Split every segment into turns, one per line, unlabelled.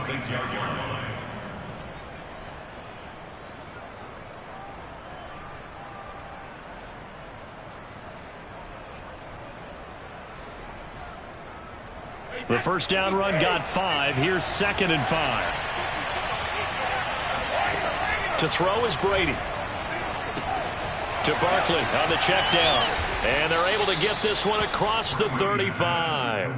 6-yard line.
The first down run got 5. Here's 2nd and 5. To throw is Brady. To Barkley on the check down. And they're able to get this one across the 35.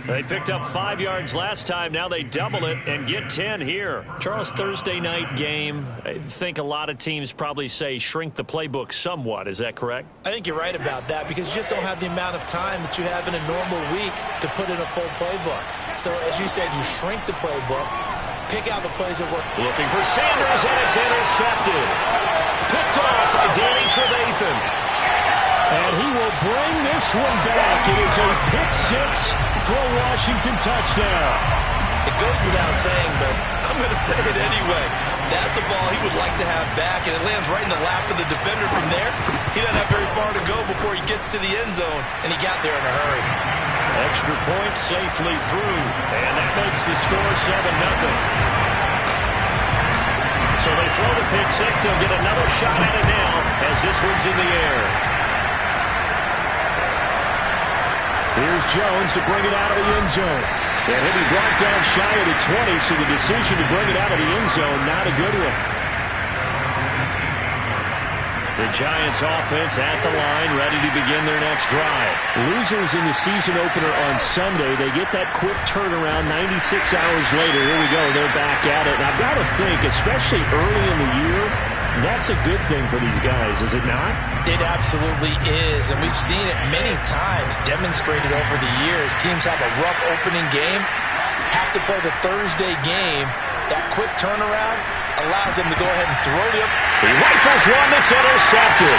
They picked up 5 yards last time. Now they double it and get 10 here. Charles, Thursday night game. I think a lot of teams probably say shrink the playbook somewhat. Is that correct?
I think you're right about that because you just don't have the amount of time that you have in a normal week to put in a full playbook. So as you said, you shrink the playbook, pick out the plays that work.
Looking for Sanders, and it's intercepted. Picked off by Danny Trevathan. And he will bring this one back. It is a pick 6 for a Washington touchdown.
It goes without saying, but I'm going to say it anyway. That's a ball he would like to have back, and it lands right in the lap of the defender from there. He doesn't have very far to go before he gets to the end zone, and he got there in a hurry.
Extra point safely through, and that makes the score 7-0. So they throw the pick 6. They'll get another shot at it now as this one's in the air. Here's Jones to bring it out of the end zone. And he'll be brought down shy of the 20, so the decision to bring it out of the end zone, not a good one. The Giants offense at the line, ready to begin their next drive. Losers in the season opener on Sunday. They get that quick turnaround 96 hours later. Here we go. They're back at it. And I've got to think, especially early in the year, that's a good thing for these guys, is it not?
It absolutely is, and we've seen it many times demonstrated over the years. Teams have a rough opening game, have to play the Thursday game. That quick turnaround allows them to go ahead and throw the up.
He rifles one that's intercepted.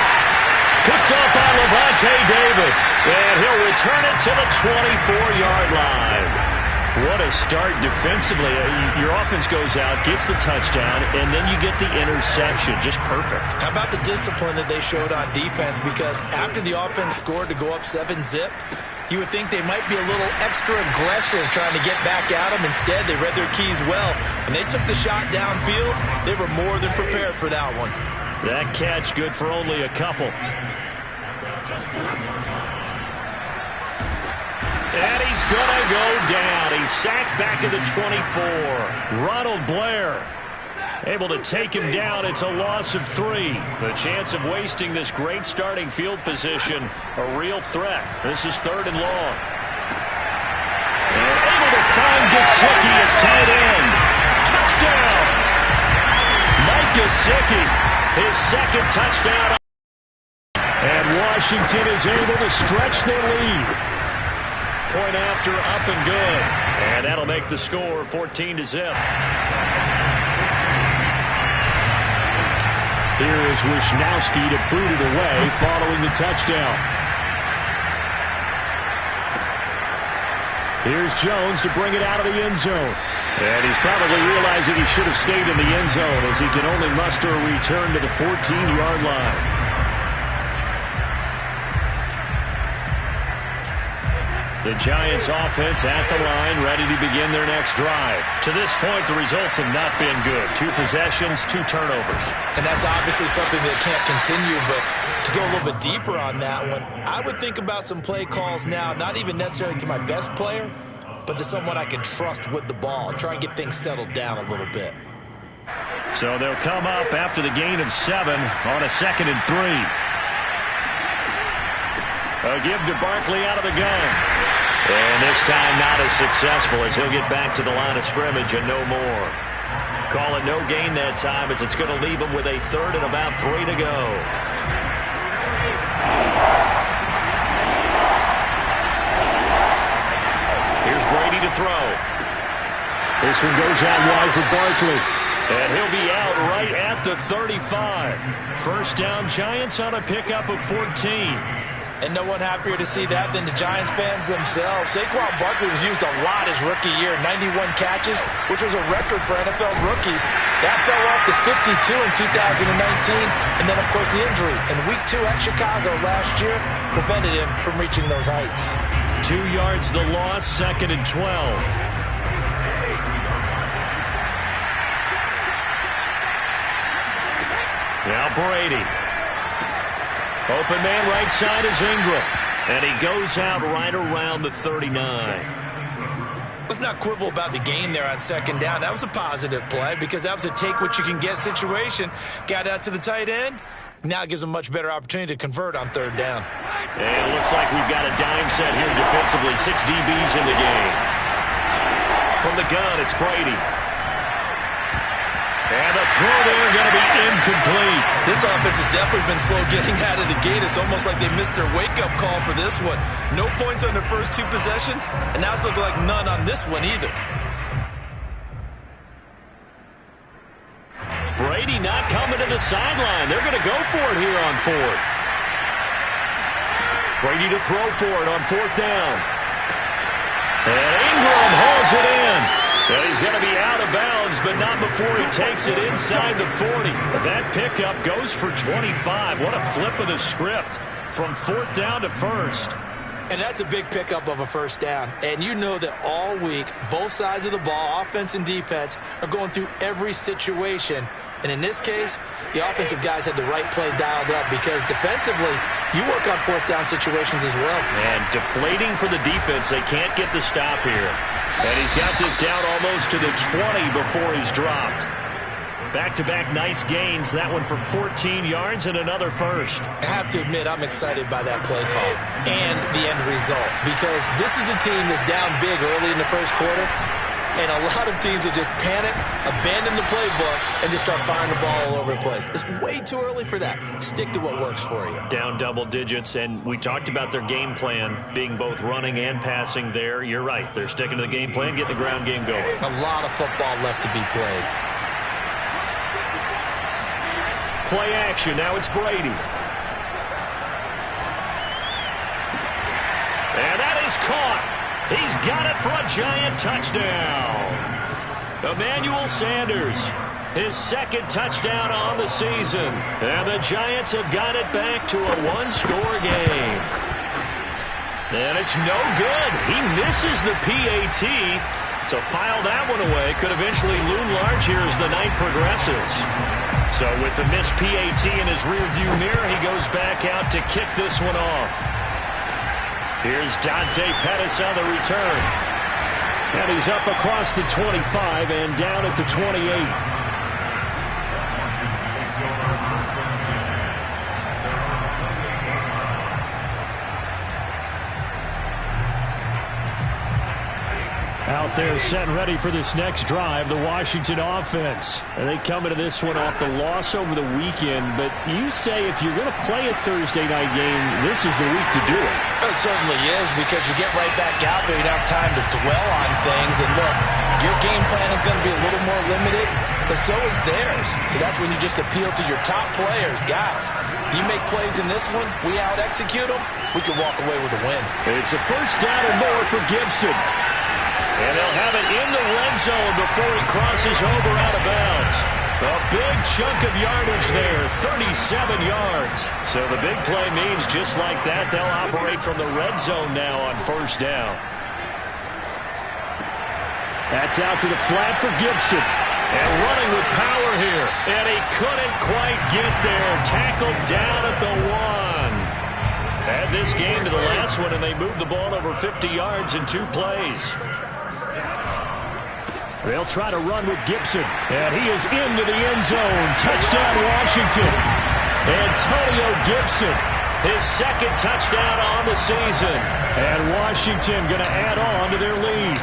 Picked up by Levante David, and he'll return it to the 24-yard line. What a start defensively. Your offense goes out, gets the touchdown, and then you get the interception. Just perfect.
How about the discipline that they showed on defense? Because after the offense scored to go up 7-zip, you would think they might be a little extra aggressive trying to get back at them. Instead, they read their keys well. When they took the shot downfield, they were more than prepared for that one.
That catch good for only a couple. And he's going to go down. He's sacked back at the 24. Ronald Blair able to take him down. It's a loss of 3. The chance of wasting this great starting field position, a real threat. This is 3rd and long. And able to find Gesicki as tight end. Touchdown! Mike Gesicki, his 2nd touchdown. And Washington is able to stretch their lead. Point after, up and good. And that'll make the score 14-0. Here is Wisnowski to boot it away following the touchdown. Here's Jones to bring it out of the end zone. And he's probably realizing he should have stayed in the end zone as he can only muster a return to the 14-yard line. The Giants offense at the line, ready to begin their next drive. To this point, the results have not been good. 2 possessions, 2 turnovers.
And that's obviously something that can't continue, but to go a little bit deeper on that one, I would think about some play calls now, not even necessarily to my best player, but to someone I can trust with the ball. Try and get things settled down a little bit.
So they'll come up after the gain of 7 on a 2nd and 3. A give to Barkley out of the gun. And this time not as successful as he'll get back to the line of scrimmage and no more. Call it no gain that time as it's going to leave him with a 3rd and about 3 to go. Here's Brady to throw. This one goes out wide for Barkley. And he'll be out right at the 35. First down, Giants on a pickup of 14.
And no one happier to see that than the Giants fans themselves. Saquon Barkley was used a lot his rookie year, 91 catches, which was a record for NFL rookies. That fell off to 52 in 2019, and then, of course, the injury in Week 2 at Chicago last year prevented him from reaching those heights.
2 yards the loss, 2nd and 12. Now Brady. Open man right side is Ingram. And he goes out right around the 39.
Let's not quibble about the gain there on second down. That was a positive play because that was a take-what-you-can-get situation. Got out to the tight end. Now it gives them a much better opportunity to convert on third down.
And it looks like we've got a dime set here defensively. 6 DBs in the game. From the gun, it's Brady. And the throw there going to be incomplete.
This offense has definitely been slow getting out of the gate. It's almost like they missed their wake-up call for this one. No points on their first 2 possessions, and now it's looking like none on this one either.
Brady not coming to the sideline. They're going to go for it here on 4th. Brady to throw for it on 4th down. And Ingram hauls it in. And he's going to be out of bounds, but not before he takes it inside the 40. That pickup goes for 25. What a flip of the script from 4th down to 1st.
And that's a big pickup of a first down. And you know that all week, both sides of the ball, offense and defense, are going through every situation. And in this case, the offensive guys had the right play dialed up because defensively, you work on 4th down situations as well.
And deflating for the defense. They can't get the stop here. And he's got this down almost to the 20 before he's dropped. Back-to-back nice gains. That one for 14 yards and another first.
I have to admit, I'm excited by that play call and the end result because this is a team that's down big early in the first quarter. And a lot of teams will just panic, abandon the playbook, and just start firing the ball all over the place. It's way too early for that. Stick to what works for you.
Down double digits, and we talked about their game plan being both running and passing there. You're right. They're sticking to the game plan, getting the ground game going.
A lot of football left to be played.
Play action. Now it's Brady. And that is caught. He's got it for a Giant touchdown. Emmanuel Sanders, his 2nd touchdown on the season. And the Giants have got it back to a 1-score game. And it's no good. He misses the PAT. So file that one away. Could eventually loom large here as the night progresses. So with the missed PAT in his rearview mirror, he goes back out to kick this one off. Here's Dante Pettis on the return. And he's up across the 25 and down at the 28. Out there set and ready for this next drive, the Washington offense. And they come into this one off the loss over the weekend. But you say if you're going to play a Thursday night game, this is the week to do it.
It certainly is because you get right back out there. You don't have time to dwell on things. And look, your game plan is going to be a little more limited, but so is theirs. So that's when you just appeal to your top players. Guys, you make plays in this one, we out-execute them, we can walk away with a win.
It's a first down and more for Gibson. And they'll have it in the red zone before he crosses over out of bounds. A big chunk of yardage there, 37 yards. So the big play means just like that, they'll operate from the red zone now on first down. That's out to the flat for Gibson. And running with power here. And he couldn't quite get there. Tackled down at the 1. Add this game to the last one, and they moved the ball over 50 yards in 2 plays. They'll try to run with Gibson. And he is into the end zone. Touchdown, Washington. Antonio Gibson, his 2nd touchdown on the season. And Washington going to add on to their lead.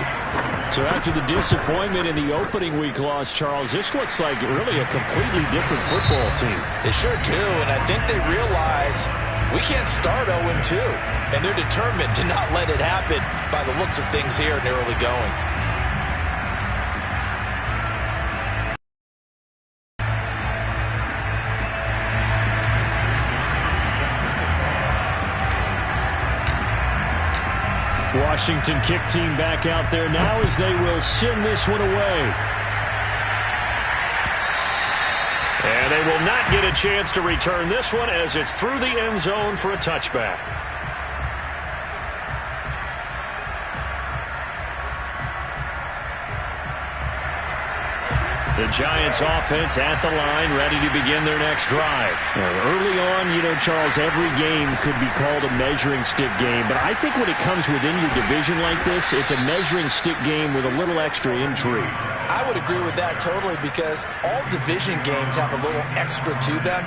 So after the disappointment in the opening week loss, Charles, this looks like really a completely different football team.
They sure do, and I think they realize we can't start 0-2. And they're determined to not let it happen by the looks of things here in the early going.
Washington kick team back out there now as they will send this one away. And they will not get a chance to return this one as it's through the end zone for a touchback. The Giants offense at the line, ready to begin their next drive.
Early on, Charles, every game could be called a measuring stick game. But I think when it comes within your division like this, it's a measuring stick game with a little extra intrigue.
I would agree with that totally because all division games have a little extra to them.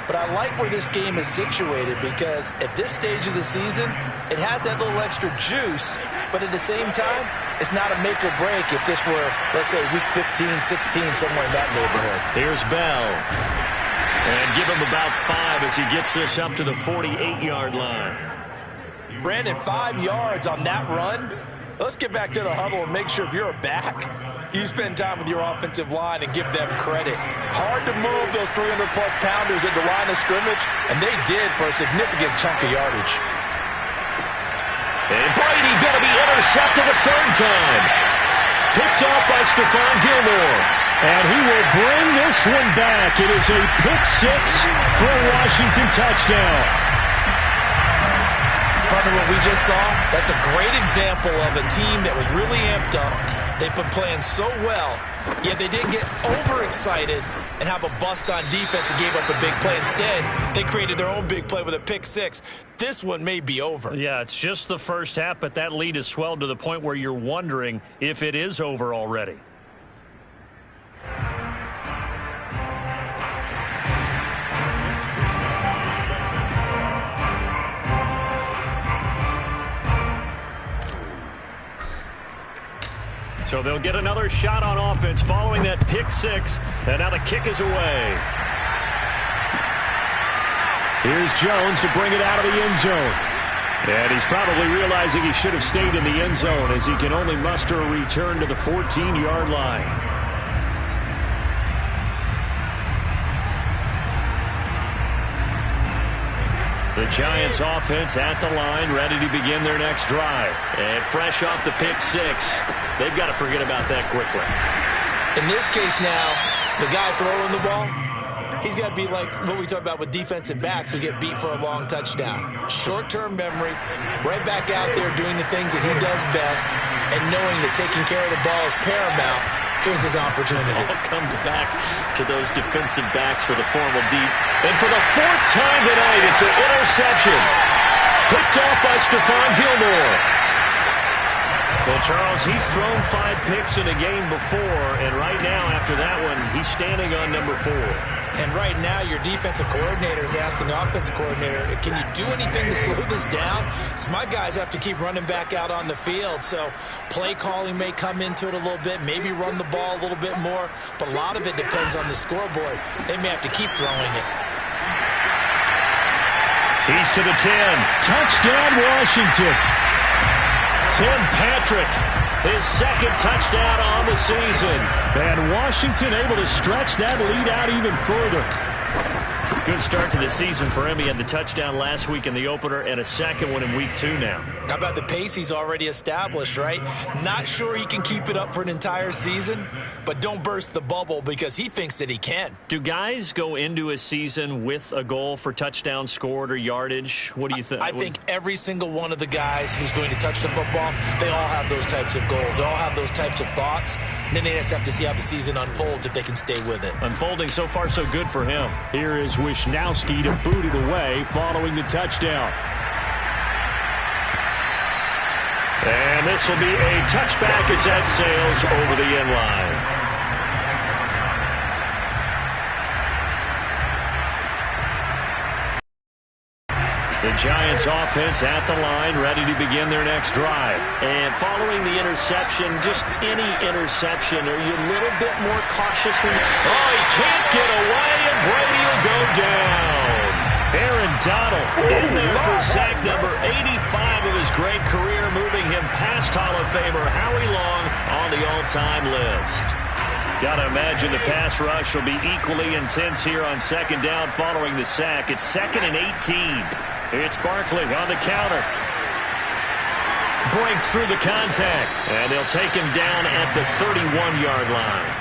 But I like where this game is situated because at this stage of the season, it has that little extra juice, but at the same time, it's not a make or break if this were, let's say, week 15, 16, somewhere in that neighborhood.
Here's Bell. And give him about 5 as he gets this up to the 48-yard line.
Brandon, 5 yards on that run. Let's get back to the huddle and make sure if you're a back, you spend time with your offensive line and give them credit. Hard to move those 300-plus pounders at the line of scrimmage, and they did for a significant chunk of yardage.
And Brady going to be intercepted a third time. Picked off by Stephon Gilmore.
And he will bring this one back. It is a pick-6 for a Washington touchdown.
Partner, what we just saw, that's a great example of a team that was really amped up. They've been playing so well, yet they didn't get overexcited and have a bust on defense and gave up a big play. Instead, they created their own big play with a pick-6. This one may be over.
Yeah, it's just the first half, but that lead has swelled to the point where you're wondering if it is over already. So they'll get another shot on offense following that pick-6, and now the kick is away.
Here's Jones to bring it out of the end zone.
And he's probably realizing he should have stayed in the end zone as he can only muster a return to the 14-yard line. The Giants offense at the line, ready to begin their next drive. And fresh off the pick-6, they've got to forget about that quickly.
In this case now, the guy throwing the ball, he's got to be like what we talk about with defensive backs who get beat for a long touchdown. Short-term memory, right back out there doing the things that he does best, and knowing that taking care of the ball is paramount. Here's his opportunity.
All comes back to those defensive backs for the formal deep. And for the 4th time tonight, it's an interception. Picked off by Stephon Gilmore. Well, Charles, he's thrown 5 picks in a game before, and right now, after that one, he's standing on number 4.
And right now, your defensive coordinator is asking the offensive coordinator, can you do anything to slow this down? Because my guys have to keep running back out on the field. So play calling may come into it a little bit, maybe run the ball a little bit more. But a lot of it depends on the scoreboard. They may have to keep throwing it.
He's to the 10.
Touchdown, Washington.
Tim Patrick, his 2nd touchdown on the season.
And Washington able to stretch that lead out even further.
Good start to the season for him. He had the touchdown last week in the opener and a second one in week 2 now.
How about the pace he's already established, right? Not sure he can keep it up for an entire season, but don't burst the bubble because he thinks that he can.
Do guys go into a season with a goal for touchdowns scored or yardage? What do you think?
I think every single one of the guys who's going to touch the football, they all have those types of goals. They all have those types of thoughts. And then they just have to see how the season unfolds if they can stay with it.
Unfolding so far so good for him.
Here is Wisnowski to boot it away following the touchdown.
And this will be a touchback as that sails over the end line. The Giants offense at the line, ready to begin their next drive. And following the interception, just any interception, are you a little bit more cautious? Oh, he can't get away, and Brady will go down. Aaron Donald in there for sack number 85 of his great career, moving him past Hall of Famer Howie Long on the all-time list. Got to imagine the pass rush will be equally intense here on 2nd down following the sack. It's 2nd and 18. It's Barkley on the counter. Breaks through the contact, and they'll take him down at the 31-yard line.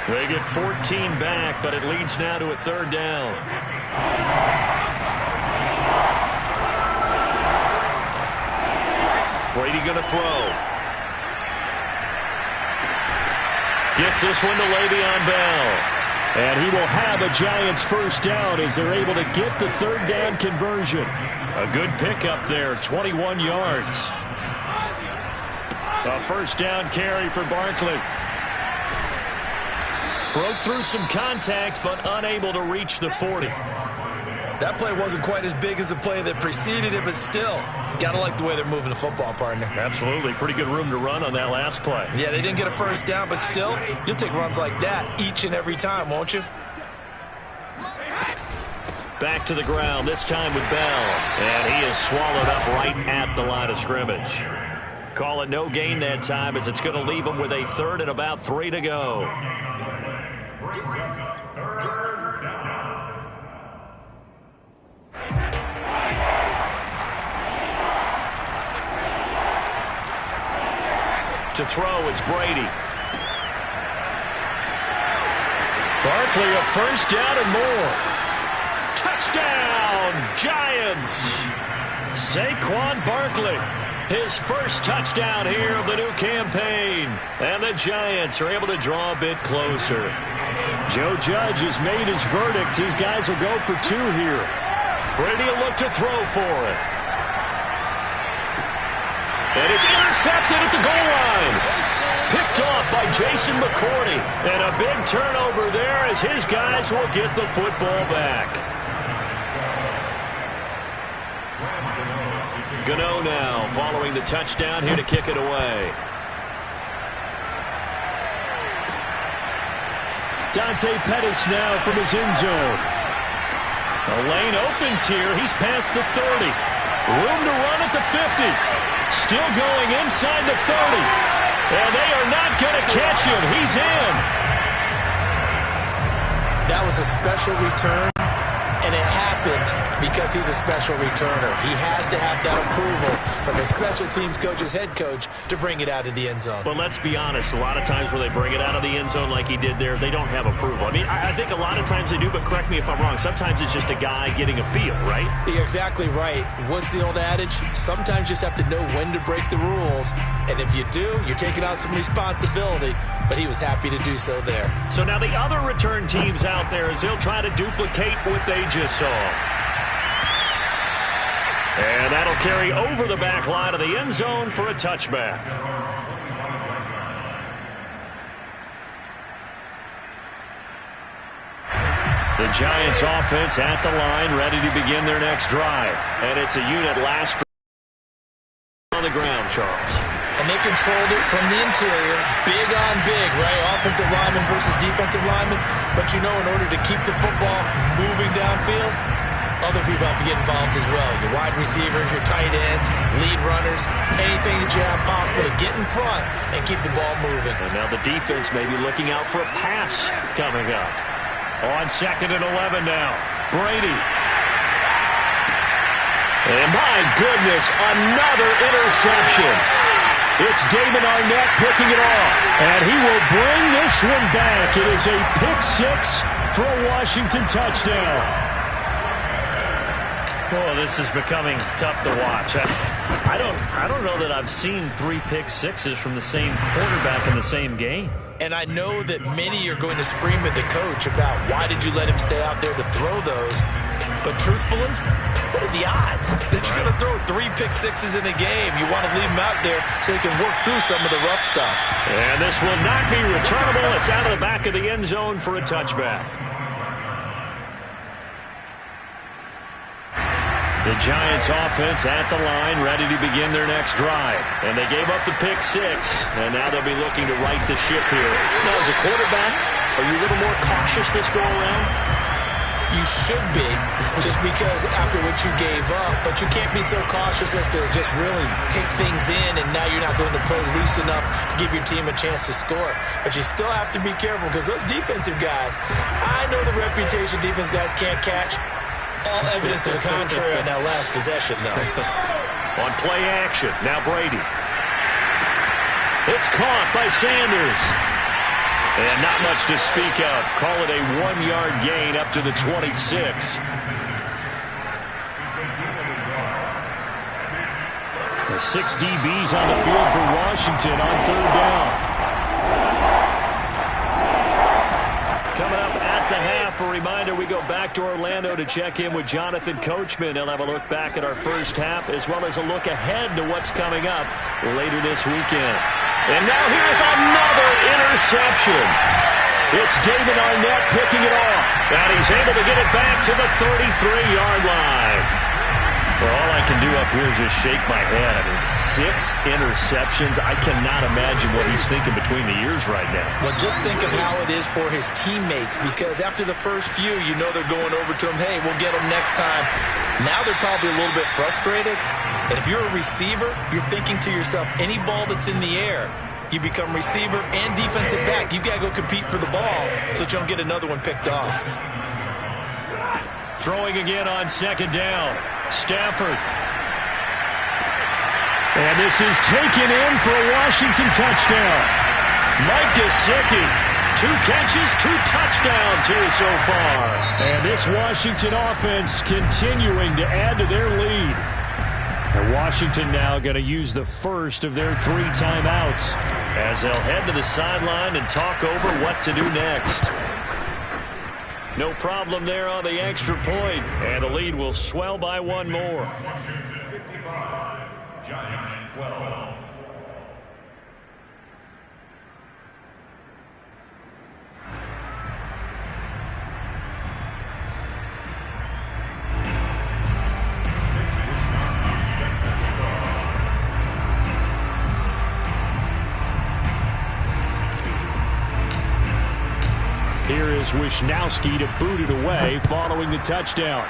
They get 14 back, but it leads now to a 3rd down. Brady going to throw. Gets this one to Le'Veon Bell.
And he will have a Giants first down as they're able to get the third down conversion.
A good pickup there, 21 yards. A first down carry for Barkley. Broke through some contact, but unable to reach the 40.
That play wasn't quite as big as the play that preceded it, but still, got to like the way they're moving the football, partner.
Absolutely. Pretty good room to run on that last play.
Yeah, they didn't get a first down, but still, you'll take runs like that each and every time, won't you?
Back to the ground, this time with Bell. And he is swallowed up right at the line of scrimmage. Call it no gain that time as it's going to leave him with a third and about 3 to go. To throw, it's Brady.
Barkley a first down and more.
Touchdown, Giants! Saquon Barkley, his first touchdown here of the new campaign. And the Giants are able to draw a bit closer.
Joe Judge has made his verdict. His guys will go for 2 here.
Brady will look to throw for it. And it's intercepted at the goal line. Picked off by Jason McCourty. And a big turnover there as his guys will get the football back. Gano now following the touchdown here to kick it away.
Dante Pettis now from his end zone.
The lane opens here. He's past the 30. Room to run at the 50. Still going inside the 30. And they are not going to catch him. He's in.
That was a special return, and it happened because he's a special returner. He has to have that approval from the special teams coach's head coach to bring it out of the end zone.
But let's be honest, a lot of times where they bring it out of the end zone like he did there, they don't have approval. I mean, I think a lot of times they do, but correct me if I'm wrong. Sometimes it's just a guy getting a feel, right?
You're exactly right. What's the old adage? Sometimes you just have to know when to break the rules. And if you do, you're taking on some responsibility. But he was happy to do so there.
So now the other return teams out there as they'll try to duplicate what they just saw. And that'll carry over the back line of the end zone for a touchback. The Giants offense at the line, ready to begin their next drive. And it's a unit last on the ground, Charles.
And they controlled it from the interior, big on big, right? Offensive lineman versus defensive lineman. But you know, in order to keep the football moving downfield, other people have to get involved as well. Your wide receivers, your tight ends, lead runners, anything that you have possible to get in front and keep the ball moving.
And now the defense may be looking out for a pass coming up. On 2nd and 11 now. Brady. And my goodness, another interception. It's Damon Arnett picking it off. And he will bring this one back. It is a pick-6 for a Washington touchdown. Oh, this is becoming tough to watch. I don't know that I've seen 3 pick-6s from the same quarterback in the same game.
And I know that many are going to scream at the coach about why did you let him stay out there to throw those. But truthfully, what are the odds that you're going to throw 3 pick-6s in a game? You want to leave them out there so they can work through some of the rough stuff.
And this will not be returnable. It's out of the back of the end zone for a touchback. The Giants offense at the line, ready to begin their next drive. And they gave up the pick-6, and now they'll be looking to right the ship here. Now, as a quarterback, are you a little more cautious this go-around?
You should be, just because after what you gave up, but you can't be so cautious as to just really take things in, and now you're not going to play loose enough to give your team a chance to score. But you still have to be careful, because those defensive guys, I know the reputation defense guys can't catch. All evidence to the contrary on that last possession, though.
On play action, now Brady. It's caught by Sanders. And not much to speak of. Call it a 1-yard gain up to the 26. The 6 DBs on the field for Washington on 3rd down. Coming up at the half, a reminder we go back to Orlando to check in with Jonathan Coachman. He'll have a look back at our first half as well as a look ahead to what's coming up later this weekend. And now here's another interception. It's David Arnett picking it off. And he's able to get it back to the 33-yard line. Well, all I can do up here is just shake my head. I mean, 6 interceptions. I cannot imagine what he's thinking between the ears right now.
Well, just think of how it is for his teammates, because after the first few, you know they're going over to him, hey, we'll get him next time. Now they're probably a little bit frustrated. And if you're a receiver, you're thinking to yourself, any ball that's in the air, you become receiver and defensive back. You got to go compete for the ball so that you don't get another one picked off.
Throwing again on second down. Stafford. And this is taken in for a Washington touchdown. Mike Gesicki. 2 catches, 2 touchdowns here so far. And this Washington offense continuing to add to their lead. And Washington now going to use the first of their 3 timeouts as they'll head to the sideline and talk over what to do next. No problem there on the extra point, and the lead will swell by 1 more.
Washington 55, Giants 12.
Here is Wisnowski to boot it away following the touchdown.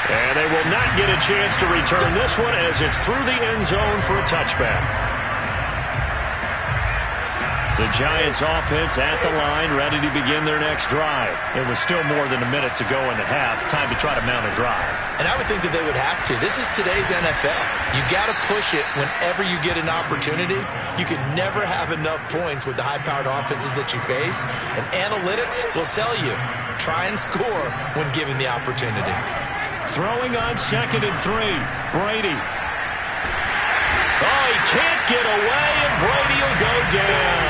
And they will not get a chance to return this one as it's through the end zone for a touchback. The Giants offense at the line, ready to begin their next drive. There was still more than a minute to go in the half. Time to try to mount a drive.
And I would think that they would have to. This is today's NFL. You got to push it whenever you get an opportunity. You can never have enough points with the high-powered offenses that you face. And analytics will tell you, try and score when given the opportunity.
Throwing on 2nd and 3. Brady. Oh, he can't get away, and Brady will go down.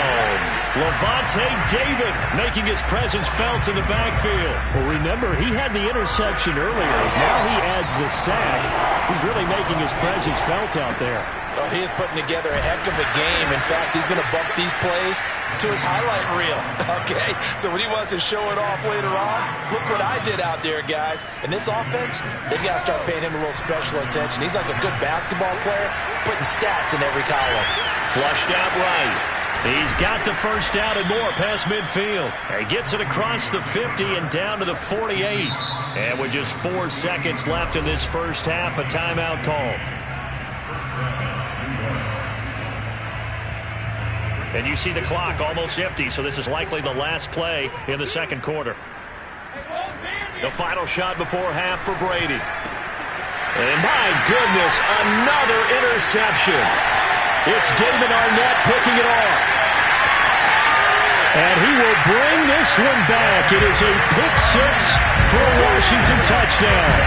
Levante David making his presence felt in the backfield.
Well, remember, he had the interception earlier. Now he adds the sack. He's really making his presence felt out there.
Well, he is putting together a heck of a game. In fact, he's going to bump these plays to his highlight reel. Okay, so when he wants to show it off later on, look what I did out there, guys. And this offense, they've got to start paying him a little special attention. He's like a good basketball player, putting stats in every column.
Flushed out right. He's got the first down and more past midfield. He gets it across the 50 and down to the 48. And with just 4 seconds left in this first half, a timeout call. And you see the clock almost empty, so this is likely the last play in the second quarter. The final shot before half for Brady. And my goodness, another interception. It's David Arnett picking it off.
And he will bring this one back. It is a pick 6 for a Washington touchdown.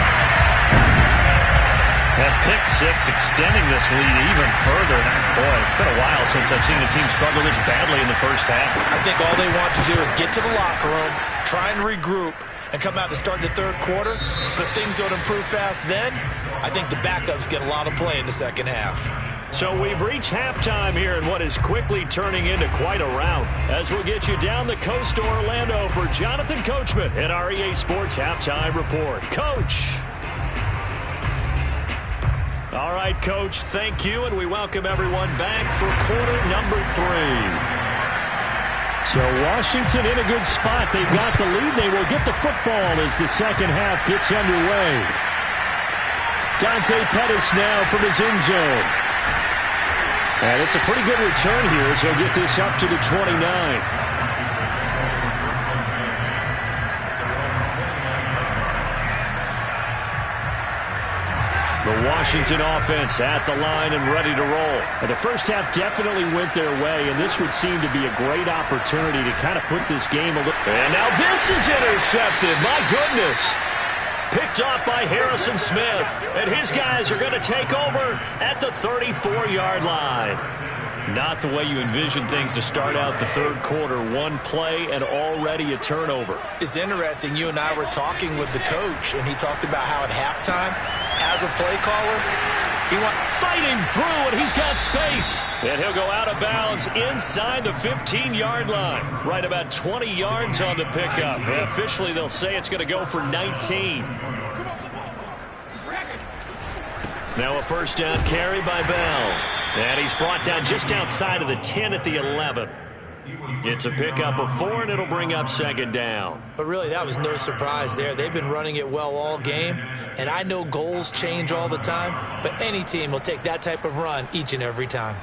That pick 6 extending this lead even further. Boy, it's been a while since I've seen a team struggle this badly in the first half.
I think all they want to do is get to the locker room, try and regroup, and come out to start the third quarter. But if things don't improve fast then, I think the backups get a lot of play in the second half.
So we've reached halftime here in what is quickly turning into quite a rout. As we'll get you down the coast to Orlando for Jonathan Coachman at our EA Sports Halftime Report. Coach. All right, Coach, thank you, and we welcome everyone back for quarter number 3.
So Washington in a good spot. They've got the lead. They will get the football as the second half gets underway. Dante Pettis now from his end zone. And it's a pretty good return here as he'll get this up to the 29.
The Washington offense at the line and ready to roll.
And the first half definitely went their way, and this would seem to be a great opportunity to kind of put this game a little...
And now this is intercepted. My goodness. Picked off by Harrison Smith. And his guys are going to take over at the 34-yard line. Not the way you envision things to start out the third quarter. One play and already a turnover.
It's interesting. You and I were talking with the coach, and he talked about how at halftime, as a play caller, he went
fighting through, and he's got space. And he'll go out of bounds inside the 15-yard line. Right about 20 yards on the pickup. And officially, they'll say it's going to go for 19. Now a first down carry by Bell. And he's brought down just outside of the 10 at the 11. It's a pickup of 4, and it'll bring up second down.
But really, that was no surprise there. They've been running it well all game, and I know goals change all the time, but any team will take that type of run each and every time.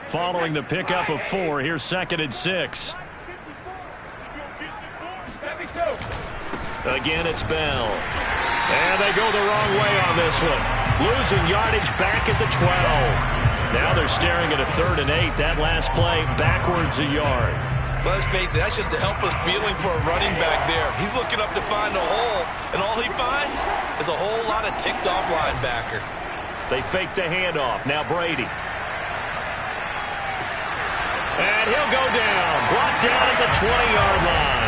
Following the pickup of 4, here's 2nd and 6. Again, it's Bell. And they go the wrong way on this one. Losing yardage back at the 12. Now they're staring at a 3rd and 8. That last play backwards a yard.
Well, let's face it, that's just a helpless feeling for a running back there. He's looking up to find a hole, and all he finds is a whole lot of ticked-off linebacker.
They fake the handoff. Now Brady. And he'll go down. Brought down at the 20-yard line.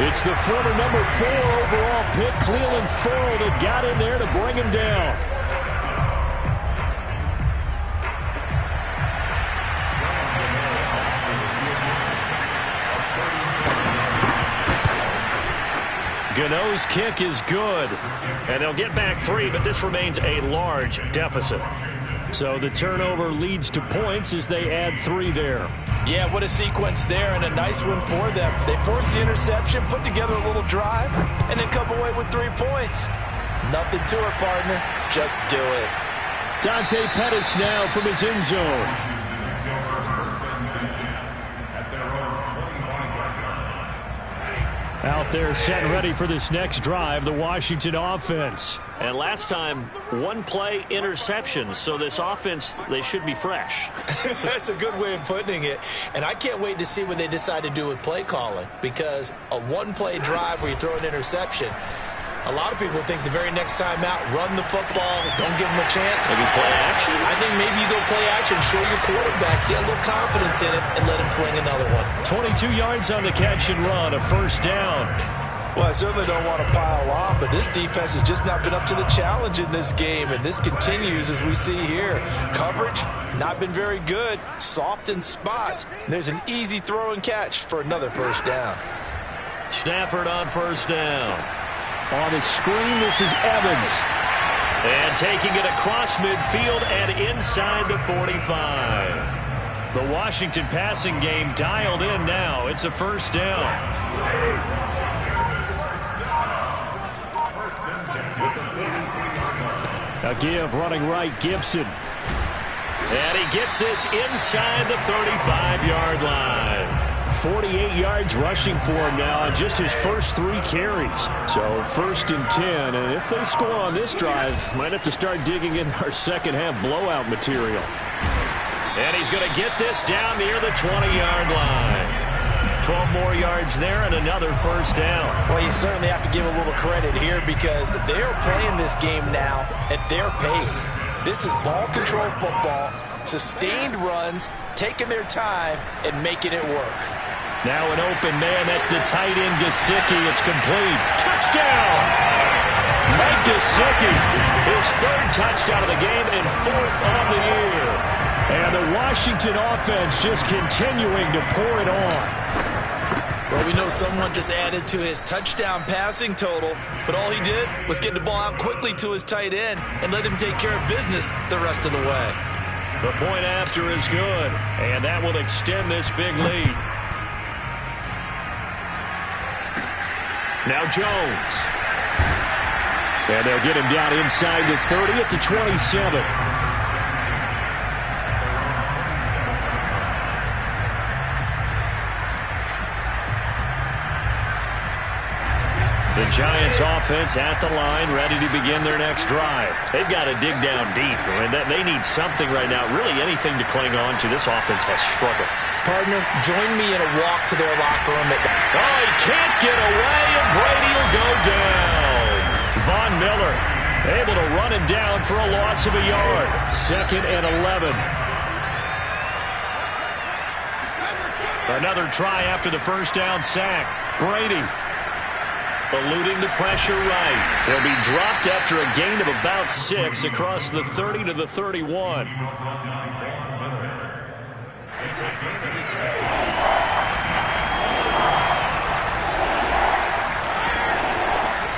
It's the former number 4 overall pick, Cleveland Ferrell, that got in there to bring him down.
Gano's kick is good. And they'll get back 3, but this remains a large deficit.
So the turnover leads to points as they add 3 there.
Yeah, what a sequence there, and a nice one for them. They force the interception, put together a little drive, and then come away with 3 points. Nothing to it, partner. Just do it.
Dante Pettis now from his end zone. Out there set and ready for this next drive, the Washington offense.
And last time, 1 play interception. So this offense, they should be fresh.
That's a good way of putting it. And I can't wait to see what they decide to do with play calling. Because a 1-play drive where you throw an interception, a lot of people think the very next time out, run the football, don't give them a chance.
Maybe play action?
I think maybe you go play action, show your quarterback, get a little confidence in it, and let him fling another one.
22 yards on the catch and run, a first down.
Well, I certainly don't want to pile on, but this defense has just not been up to the challenge in this game, and this continues as we see here. Coverage, not been very good, soft in spots. There's an easy throw and catch for another first down.
Stafford on first down.
On the screen, this is Evans.
And taking it across midfield and inside the 45. The Washington passing game dialed in now. It's a first down.
A give running right, Gibson.
And he gets this inside the 35-yard line.
48 yards rushing for him now on just his first 3 carries. So 1st and 10, and if they score on this drive, might have to start digging in our second half blowout material.
And he's going to get this down near the 20-yard line. 12 more yards there and another first down.
Well, you certainly have to give a little credit here because they're playing this game now at their pace. This is ball control football, sustained runs, taking their time and making it work.
Now an open man, that's the tight end Gesicki. It's complete. Touchdown! Mike Gesicki, his 3rd touchdown of the game and 4th on the year.
And the Washington offense just continuing to pour it on.
Well, we know someone just added to his touchdown passing total, but all he did was get the ball out quickly to his tight end and let him take care of business the rest of the way.
The point after is good, and that will extend this big lead. Now Jones.
And they'll get him down inside the 30 at the 27.
The Giants offense at the line, ready to begin their next drive. They've got to dig down deep. They need something right now, really anything to cling on to. This offense has struggled.
partner, join me in a walk to their locker room.
Oh, he can't get away, and Brady will go down. Von Miller able to run him down for a loss of a yard. 2nd and 11. Another try after the first down sack. Brady eluding the pressure right. He'll be dropped after a gain of about 6 across the 30 to the 31.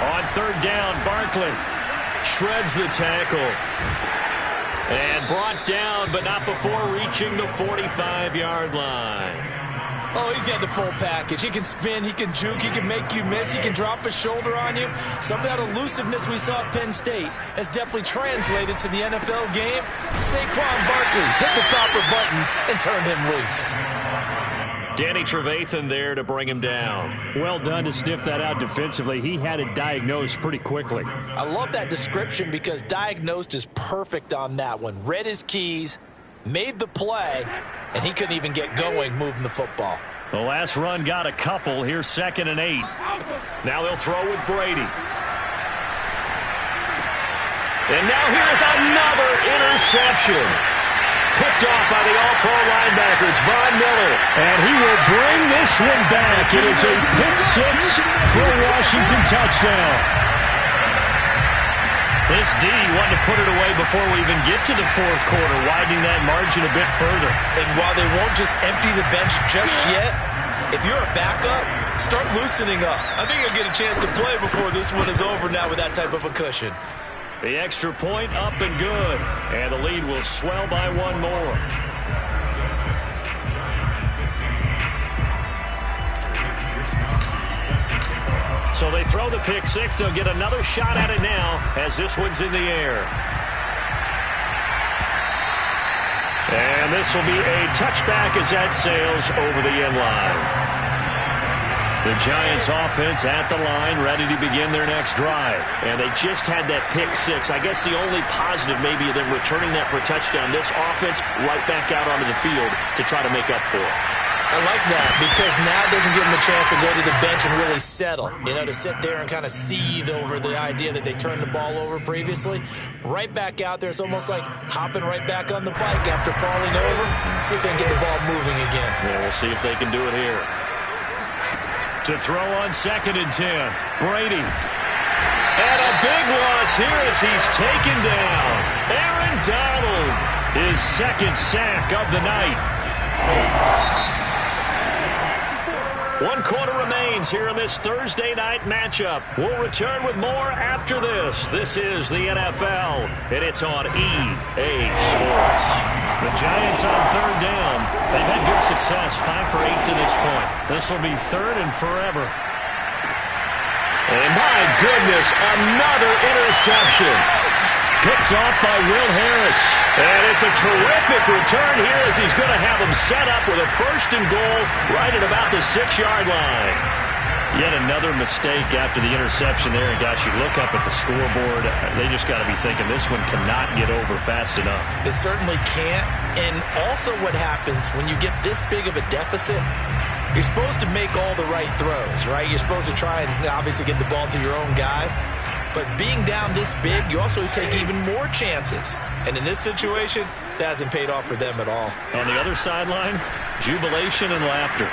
On 3rd down, Barkley shreds the tackle. And brought down, but not before reaching the 45-yard line.
Oh, he's got the full package. He can spin, he can juke, he can make you miss, he can drop his shoulder on you. Some of that elusiveness we saw at Penn State has definitely translated to the NFL game. Saquon Barkley hit the proper buttons and turned him loose.
Danny Trevathan there to bring him down.
Well done to sniff that out defensively. He had it diagnosed pretty quickly.
I love that description because diagnosed is perfect on that one. Read his keys, made the play, and he couldn't even get going moving the football.
The last run got a couple. Here's 2nd and 8. Now they'll throw with Brady. And now here's another interception. Picked off by the All-Pro linebacker. It's Von Miller.
And he will bring this one back. It is a pick-6 for a Washington touchdown.
This D wanted to put it away before we even get to the 4th quarter, widening that margin a bit further.
And while they won't just empty the bench just yet, if you're a backup, start loosening up. I think you'll get a chance to play before this one is over now with that type of a cushion.
The extra point up and good. And the lead will swell by one more. So they throw the pick-6. They'll get another shot at it now as this one's in the air. And this will be a touchback as that sails over the end line. The Giants offense at the line, ready to begin their next drive. And they just had that pick-6. I guess the only positive maybe of them returning that for a touchdown. This offense right back out onto the field to try to make up for it.
I like that because now it doesn't give them a chance to go to the bench and really settle. You know, to sit there and kind of seethe over the idea that they turned the ball over previously. Right back out there. It's almost like hopping right back on the bike after falling over. See if they can get the ball moving again.
Yeah, we'll see if they can do it here. To throw on 2nd and 10. Brady. And a big loss here as he's taken down. Aaron Donald, his 2nd sack of the night. 1 quarter remains here in this Thursday night matchup. We'll return with more after this. This is the NFL, and it's on EA Sports. The Giants on 3rd down. They've had good success, 5 for 8 to this point. This will be 3rd and forever. And my goodness, another interception. Picked off by Will Harris. And it's a terrific return here as he's going to have him set up with a 1st and goal right at about the 6-yard line. Yet another mistake after the interception there. And gosh, you look up at the scoreboard, they just got to be thinking this one cannot get over fast enough.
It certainly can't. And also what happens when you get this big of a deficit, you're supposed to make all the right throws, right? You're supposed to try and obviously get the ball to your own guys. But being down this big, you also take even more chances. And in this situation, that hasn't paid off for them at all.
On the other sideline, jubilation and laughter.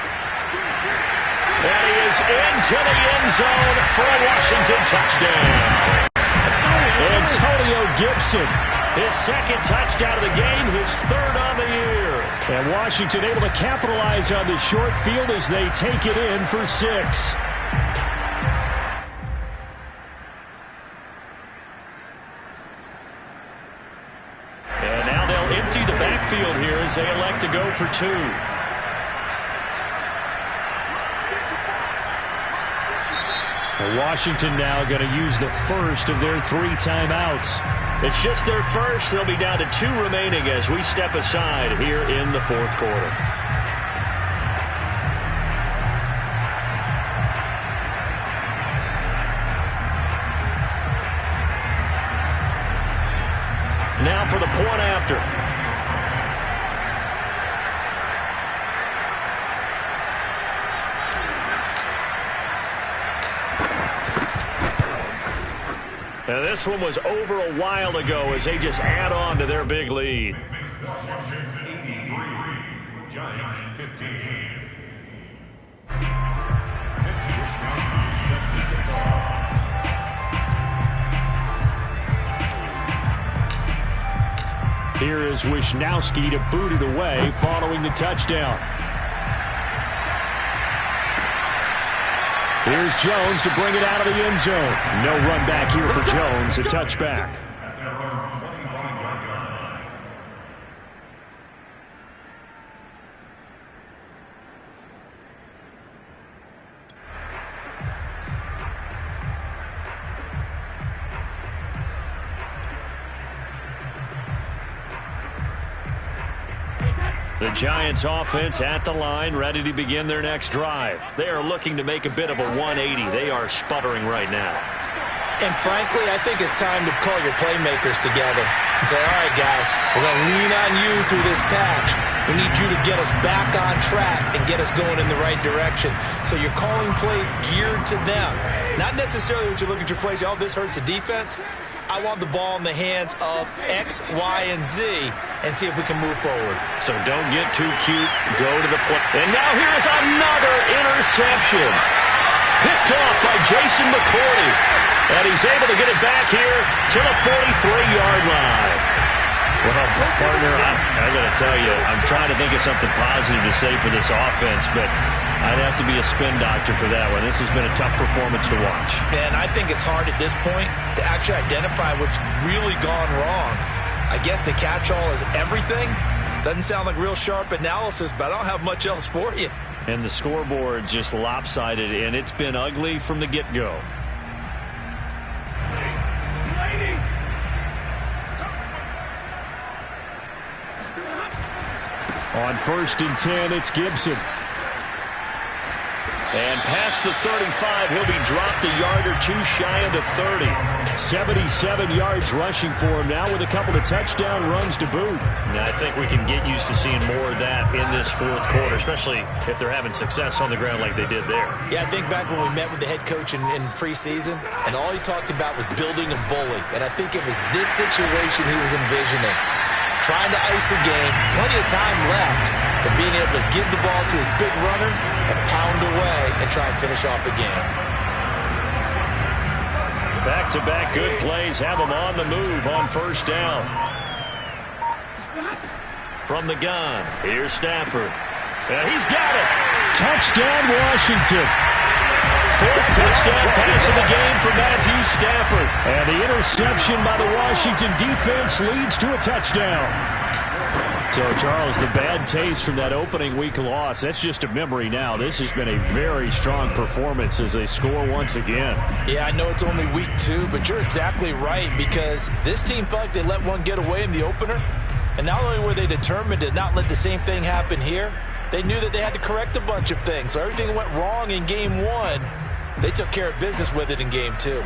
And he is into the end zone for a Washington touchdown.
Antonio Gibson.
His 2nd touchdown of the game, his 3rd on the year.
And Washington able to capitalize on the short field as they take it in for 6.
And now they'll empty the backfield here as they elect to go for 2.
Washington now going to use the first of their 3 timeouts.
It's just their first. They'll be down to 2 remaining as we step aside here in the 4th quarter. Now for the point after. And this one was over a while ago as they just add on to their big lead.
Washington 83, Giants 15. Mitch Wishnowsky set to kick off.
Here is Wishnowsky to boot it away following the touchdown. Here's Jones to bring it out of the end zone. No run back here for Jones, a touchback.
At their own 25-yard line.
The Giants offense at the line, ready to begin their next drive. They are looking to make a bit of a 180. They are sputtering right now.
And frankly, I think it's time to call your playmakers together and say, all right, guys, we're going to lean on you through this patch. We need you to get us back on track and get us going in the right direction. So you're calling plays geared to them. Not necessarily when you look at your plays, oh, this hurts the defense. I want the ball in the hands of X, Y, and Z and see if we can move forward.
So don't get too cute. Go to the play. And now here is another interception. Picked off by Jason McCourty. And he's able to get it back here to the 43-yard line. Well, partner, I got to tell you, I'm trying to think of something positive to say for this offense, but I'd have to be a spin doctor for that one. This has been a tough performance to watch.
And I think it's hard at this point to actually identify what's really gone wrong. I guess the catch-all is everything. Doesn't sound like real sharp analysis, but I don't have much else for you.
And the scoreboard just lopsided, and it's been ugly from the get-go.
On 1st and 10, it's Gibson.
And past the 35, he'll be dropped a yard or two shy of the 30.
77 yards rushing for him now with a couple of touchdown runs to boot.
And I think we can get used to seeing more of that in this fourth quarter, especially if they're having success on the ground like they did there.
Yeah, I think back when we met with the head coach in preseason, and all he talked about was building a bully. And I think it was this situation he was envisioning. Trying to ice a game, plenty of time left, but being able to give the ball to his big runner and pound away and try and finish off a game.
Back-to-back good plays have him on the move on 1st down. From the gun, here's Stafford. He's got it.
Touchdown, Washington.
4th touchdown pass of the game for Matthew Stafford.
And the interception by the Washington defense leads to a touchdown. So, Charles, the bad taste from that opening week loss, that's just a memory now. This has been a very strong performance as they score once again.
Yeah, I know it's only week 2, but you're exactly right, because this team felt like they let one get away in the opener. And not only were they determined to not let the same thing happen here, they knew that they had to correct a bunch of things. So everything went wrong in game 1. They took care of business with it in game 2.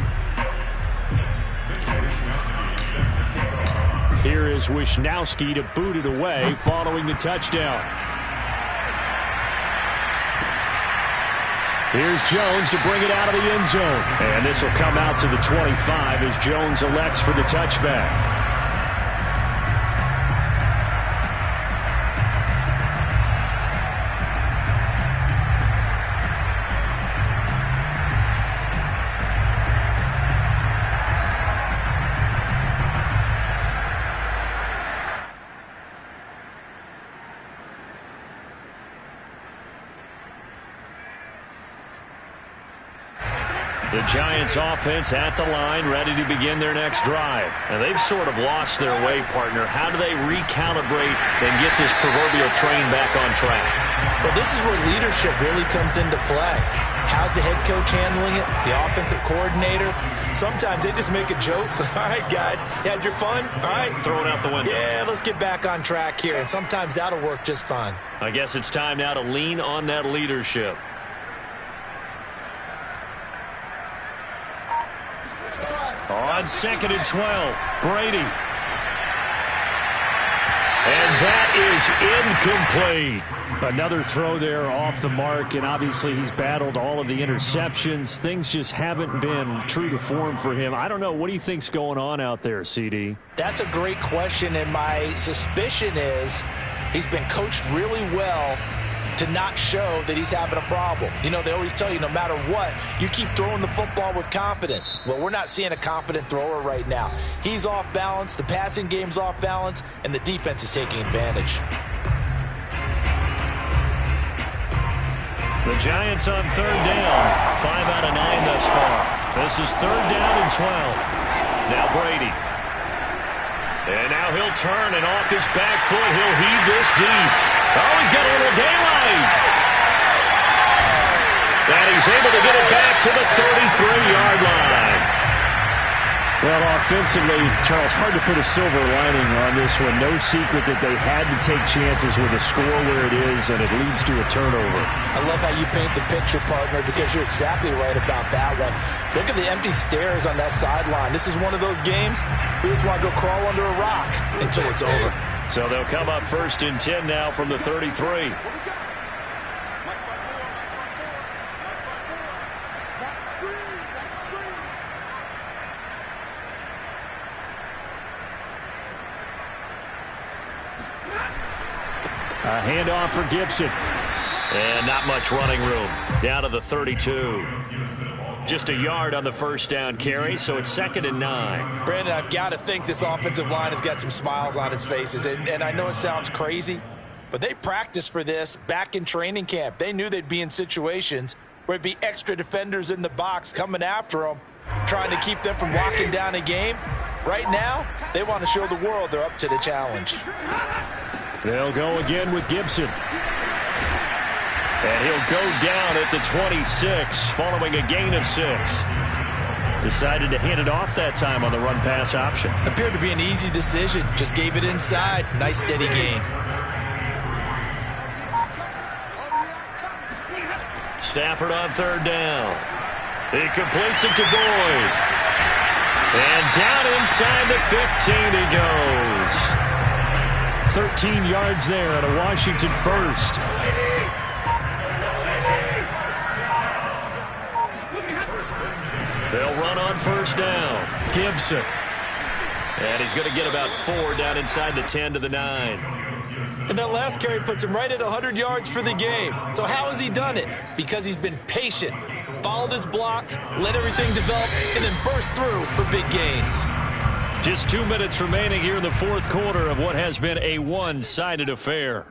Here is Wishnowsky to boot it away following the touchdown. Here's Jones to bring it out of the end zone. And this will come out to the 25 as Jones elects for the touchback.
The Giants offense at the line, ready to begin their next drive. And they've sort of lost their way, partner. How do they recalibrate and get this proverbial train back on track?
Well, this is where leadership really comes into play. How's the head coach handling it? The offensive coordinator? Sometimes they just make a joke. All right, guys, you had your fun? All right.
Throw it out the window.
Yeah, let's get back on track here. And sometimes that'll work just fine.
I guess it's time now to lean on that leadership. On 2nd and 12, Brady. And that is incomplete.
Another throw there off the mark, and obviously he's battled all of the interceptions. Things just haven't been true to form for him. I don't know. What do you think's going on out there, CD?
That's a great question, and my suspicion is he's been coached really well to not show that he's having a problem. You know, they always tell you no matter what, you keep throwing the football with confidence. Well, we're not seeing a confident thrower right now. He's off balance, the passing game's off balance, and the defense is taking advantage.
The Giants on third down. 5 out of 9 thus far. This is third down and 12. Now Brady. And now he'll turn, and off his back foot, he'll heave this deep. Oh, he's got a little daylight. And he's able to get it back to the 33-yard line.
Well, offensively, Charles, hard to put a silver lining on this one. No secret that they had to take chances with a score where it is, and it leads to a turnover.
I love how you paint the picture, partner, because you're exactly right about that one. Look at the empty stares on that sideline. This is one of those games we just want to go crawl under a rock until it's over.
So they'll come up first and 10 now from the 33.
A handoff for Gibson.
And not much running room. Down to the 32. Just a yard on the first down carry, so it's 2nd and 9.
Brandon, I've got to think this offensive line has got some smiles on its faces. And I know it sounds crazy, but they practiced for this back in training camp. They knew they'd be in situations where it'd be extra defenders in the box coming after them, trying to keep them from locking down a game. Right now, they want to show the world they're up to the challenge.
They'll go again with Gibson.
And he'll go down at the 26 following a gain of 6. Decided to hand it off that time on the run-pass option.
Appeared to be an easy decision. Just gave it inside. Nice steady gain.
Stafford on third down. He completes it to Boyd. And down inside the 15 he goes.
13 yards there at a Washington first.
They'll run on first down. Gibson. And he's going to get about 4 down inside the 10 to the 9.
And that last carry puts him right at 100 yards for the game. So how has he done it? Because he's been patient, followed his blocks, let everything develop, and then burst through for big gains.
Just 2 minutes remaining here in the fourth quarter of what has been a one-sided affair.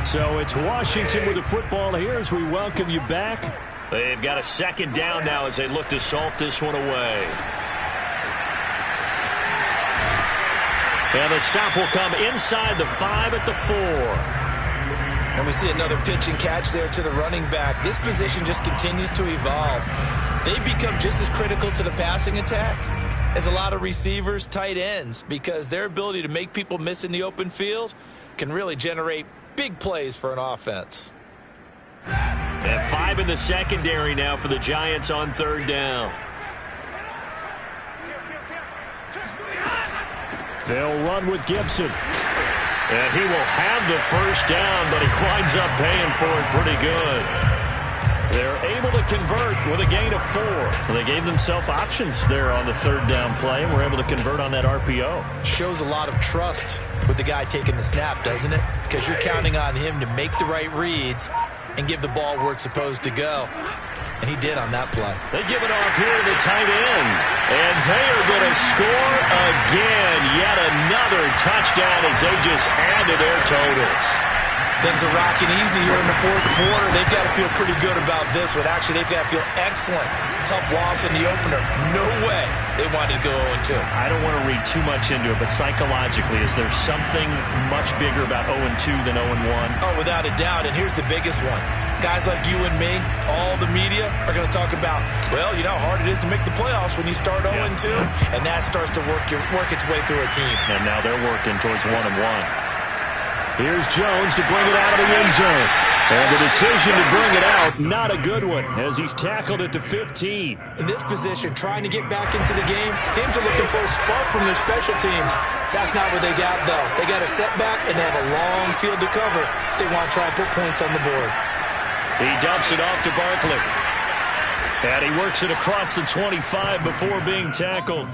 So it's Washington with the football here as we welcome you back.
They've got a second down now as they look to salt this one away. And the stop will come inside the 5 at the 4.
And we see another pitch and catch there to the running back. This position just continues to evolve. They become just as critical to the passing attack as a lot of receivers, tight ends, because their ability to make people miss in the open field can really generate big plays for an offense.
And 5 in the secondary now for the Giants on third down.
They'll run with Gibson.
And he will have the first down, but he winds up paying for it pretty good. They're able to convert with a gain of 4.
Well, they gave themselves options there on the third down play, and were able to convert on that RPO.
Shows a lot of trust with the guy taking the snap, doesn't it? Because you're counting on him to make the right reads and give the ball where it's supposed to go. And he did on that play.
They give it off here to the tight end. And they are going to score again. Yet another touchdown as they just add to their totals.
Things are rocking easy here in the fourth quarter. They've got to feel pretty good about this one. Actually, they've got to feel excellent. Tough loss in the opener. No way they wanted to go 0-2.
I don't want to read too much into it, but psychologically, is there something much bigger about 0-2 than 0-1?
Oh, without a doubt. And here's the biggest one. Guys like you and me, all the media, are going to talk about, well, you know how hard it is to make the playoffs when you start 0-2. And that starts to work its way through a team.
And now they're working towards 1-1. Here's Jones to bring it out of the end zone. And the decision to bring it out, not a good one, as he's tackled at the 15.
In this position, trying to get back into the game, teams are looking for a spark from their special teams. That's not what they got, though. They got a setback, and they have a long field to cover if they want to try and put points on the board.
He dumps it off to Barkley. And he works it across the 25 before being tackled.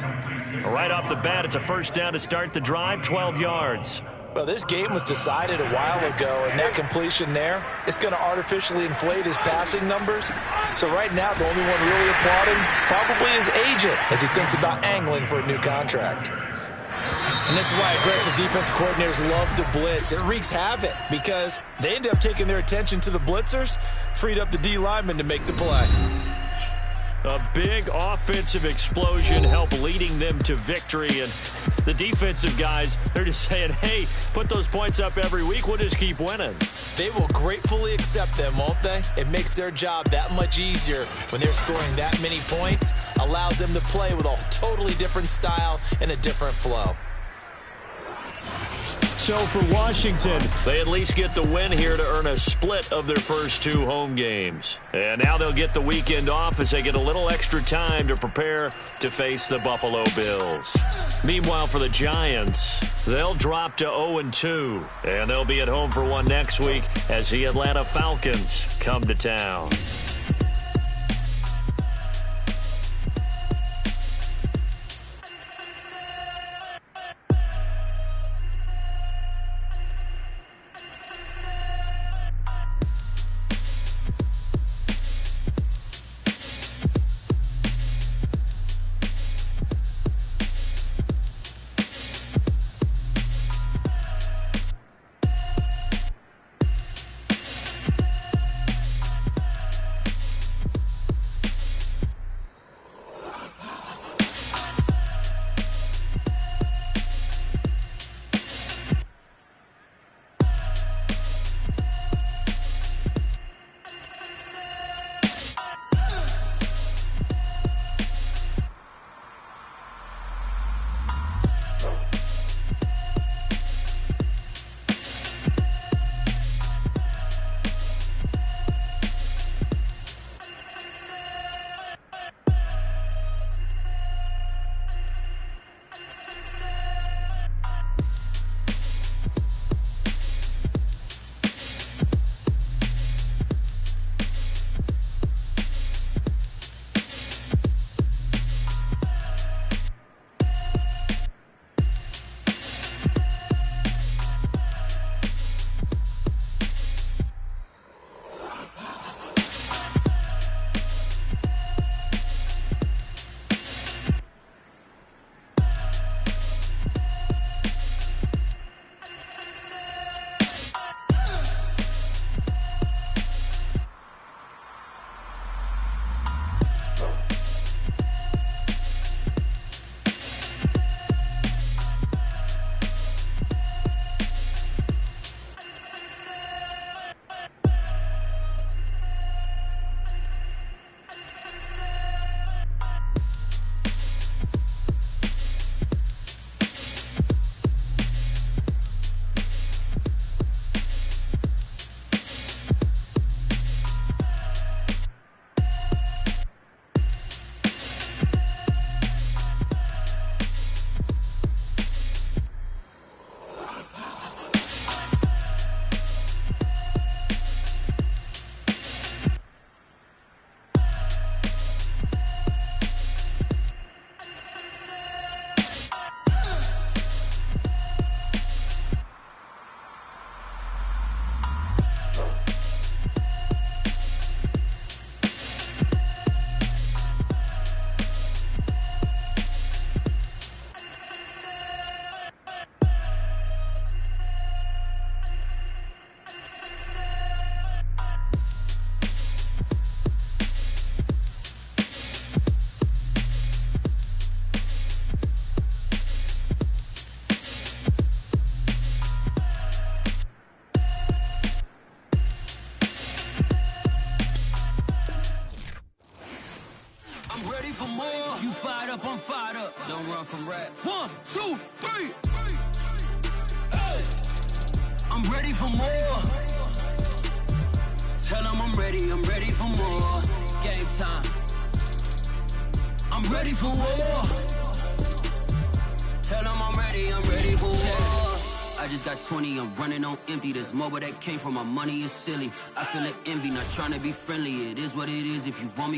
Right off the bat, it's a first down to start the drive, 12 yards.
Well, this game was decided a while ago, and that completion there, it's going to artificially inflate his passing numbers. So right now, the only one really applauding probably his agent as he thinks about angling for a new contract. And this is why aggressive defensive coordinators love to blitz. It wreaks havoc because they end up taking their attention to the blitzers, freed up the D lineman to make the play.
A big offensive explosion helped leading them to victory. And the defensive guys, they're just saying, hey, put those points up every week. We'll just keep winning.
They will gratefully accept them, won't they? It makes their job that much easier when they're scoring that many points. Allows them to play with a totally different style and a different flow.
So for Washington,
they at least get the win here to earn a split of their first 2 home games. And now they'll get the weekend off as they get a little extra time to prepare to face the Buffalo Bills. Meanwhile, for the Giants, they'll drop to 0-2. And they'll be at home for one next week as the Atlanta Falcons come to town.
Don't run from rap. 1, 2, 3. Hey. I'm ready for more. Tell them I'm ready for more. Game time. I'm ready for war. Tell them I'm ready for war. I just got 20, I'm running on empty. This mobile that came from my money is silly. I feel like envy, not trying to be friendly. It is what it is. If you want me